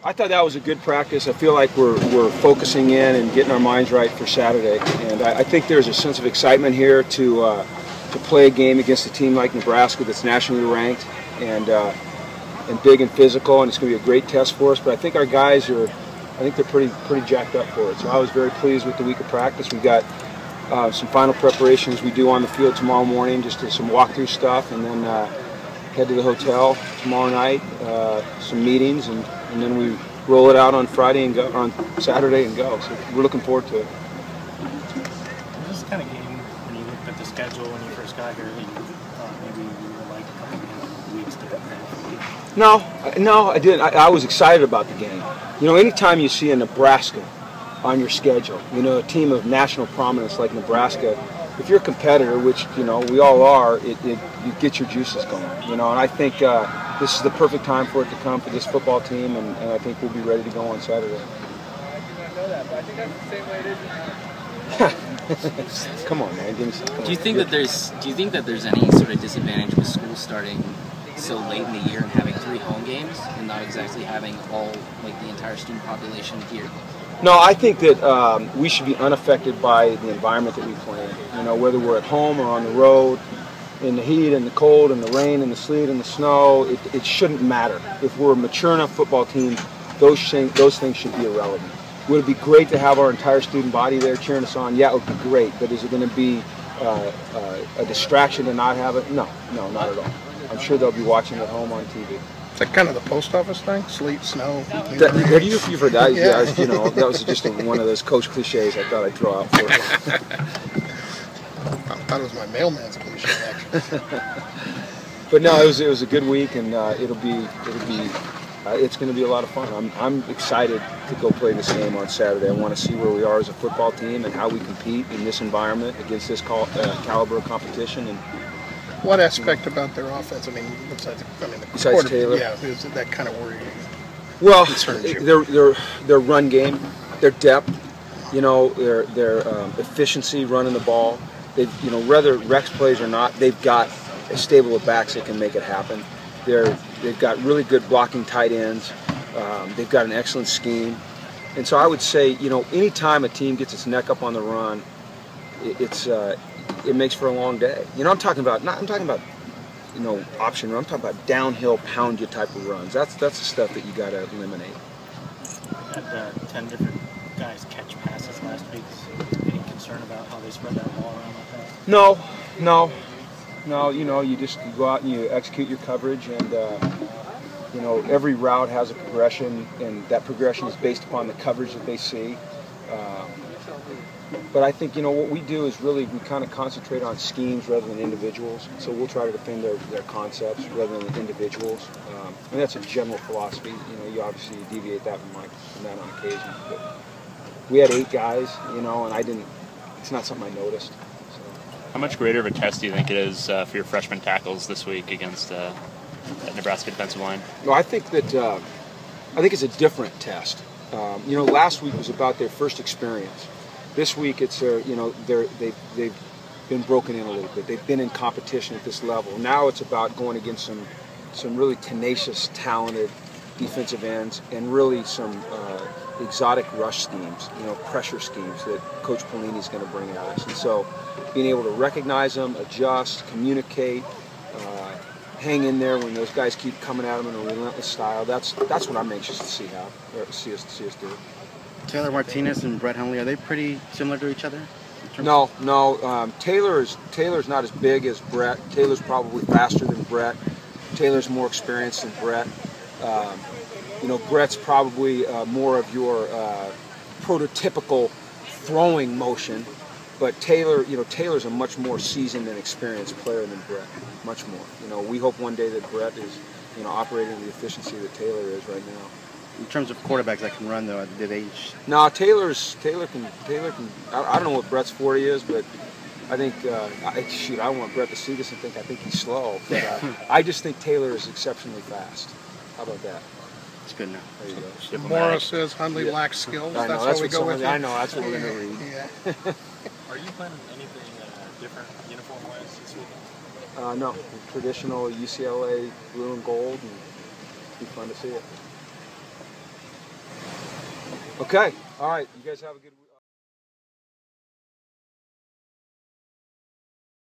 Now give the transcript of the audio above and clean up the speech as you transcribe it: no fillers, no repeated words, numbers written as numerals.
I thought that was a good practice. I feel like we're focusing in and getting our minds right for Saturday, and I think there's a sense of excitement here to play a game against a team like Nebraska that's nationally ranked and big and physical, and it's going to be a great test for us. But I think our guys are, I think they're pretty jacked up for it. So I was very pleased with the week of practice. We got some final preparations we do on the field tomorrow morning, just some walkthrough stuff, and then head to the hotel tomorrow night, some meetings, and then we roll it out on Friday and go on Saturday and go. So we're looking forward to it. This kind of game, when you looked at the schedule when you first got here, that you thought maybe you would like a couple of weeks to prepare? No, I didn't. I was excited about the game. You know, anytime you see a Nebraska on your schedule, you know, a team of national prominence like Nebraska, if you're a competitor, which, you know, we all are, you get your juices going, you know, and I think this is the perfect time for it to come for this football team, and I think we'll be ready to go on Saturday. I did not know that, but I think that's the same way it is. Come on, man. Do you think that there's any sort of disadvantage with school starting so late in the year and having 3 home games and not exactly having all, like, the entire student population here? No, I think that we should be unaffected by the environment that we play in. You know, whether we're at home or on the road, in the heat and the cold and the rain and the sleet and the snow, it shouldn't matter. If we're a mature enough football team, those things should be irrelevant. Would it be great to have our entire student body there cheering us on? Yeah, it would be great. But is it going to be a distraction to not have it? No, not at all. I'm sure they'll be watching at home on TV. Is that kind of the post office thing? Sleet, snow? You've heard that? Yeah. You know, that was just one of those coach cliches I thought I'd throw out for you. I thought it was my mailman's cliche, actually. But no, it was a good week, and it's going to be a lot of fun. I'm excited to go play this game on Saturday. I want to see where we are as a football team and how we compete in this environment against this caliber of competition. And what aspect about their offense? I mean, besides Taylor, yeah, is that kind of worrying? Well, concerns you? their run game, their depth, you know, their efficiency running the ball. They, you know, whether Rex plays or not, they've got a stable of backs that can make it happen. They've got really good blocking tight ends. They've got an excellent scheme, and so I would say, you know, anytime a team gets its neck up on the run, it makes for a long day. You know, I'm talking about you know, option run. I'm talking about downhill, pound you type of runs. That's the stuff that you got to eliminate. Had 10 different guys catch passes last week. Any concern about how they spread that ball around like that? No. You know, you go out and you execute your coverage, and you know, every route has a progression, and that progression is based upon the coverage that they see. But I think, you know, what we do is we kind of concentrate on schemes rather than individuals. So we'll try to defend their concepts rather than individuals. And that's a general philosophy. You know, you obviously deviate that from that on occasion. But we had 8 guys, you know, and it's not something I noticed. So. How much greater of a test do you think it is for your freshman tackles this week against that Nebraska defensive line? No, I think it's a different test. You know, last week was about their first experience. This week, it's you know, they've been broken in a little bit. They've been in competition at this level. Now it's about going against some really tenacious, talented defensive ends, and really some exotic rush schemes, you know, pressure schemes that Coach Pelini's going to bring at us. And so, being able to recognize them, adjust, communicate, hang in there when those guys keep coming at them in a relentless style. That's what I'm anxious to see us do. Taylor Martinez and Brett Hundley, are they pretty similar to each other? No. Taylor's not as big as Brett. Taylor's probably faster than Brett. Taylor's more experienced than Brett. You know, Brett's probably more of your prototypical throwing motion, but Taylor's a much more seasoned and experienced player than Brett. Much more. You know, we hope one day that Brett is, you know, operating the efficiency that Taylor is right now. In terms of quarterbacks that can run, though, did they? No, Taylor can. I don't know what Brett's 40 is, but I think I don't want Brett to see this and think I think he's slow. But I just think Taylor is exceptionally fast. How about that? It's good enough. There you go. Mora says Hundley lacks skills. I know, that's what we go with. I know that's what we're going to read. Yeah. Are you planning anything different uniform-wise this weekend? No, traditional UCLA blue and gold, and it'd be fun to see it. Okay. All right. You guys have a good week.